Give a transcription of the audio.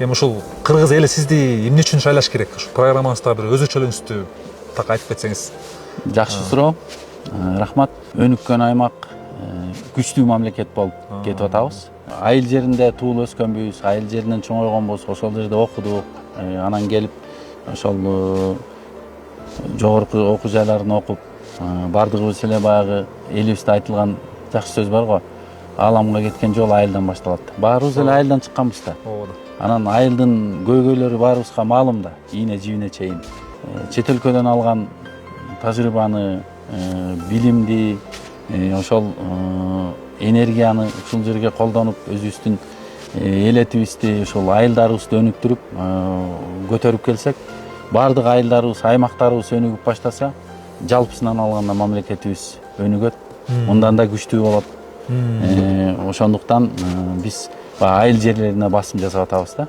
Эми ушул кыргыз эли сизди эмне үчүн шайлаш керек? Ушу программаңызда бир өзүнчөлүгүңүздү так айтып кетсеңиз. Жакшы суроо. Рахмат. Өнүккөн аймак күчтүү мамлекет болуп кетип атабыз. Айыл жеринде туулуп өскөнбүз, айыл жеринен чоңойгонбуз, ошол жерде окудук. Анан келип ошол жогорку окуу жайларын окуп, бардыгыбыз эле баягы элибизде айтылган жакшы сөз бар го. Ааламга кеткен жол айылдан башталат. Баарыбыз эле айылдан чыкканбыз да. Ооба. Анан айылдын көйгөйлөрү баарыбызга маалым да, ийне жибине чейин. Чет өлкөдөн алган тажрыйбаны, билимди, ошол энергияны ушул жерге колдонуп, өзүбүздүн элетибизди, ушул айылдарыбызды өнүктүрүп, көтөрүп келсек, бардык айылдарыбыз, аймактарыбыз өнүгүп баштаса, жалпысынан алганда мамлекетибиз өнүгөт, мындан да күчтүү болот. Ошондуктан биз айыл жерлерине басым жасап атабыз да.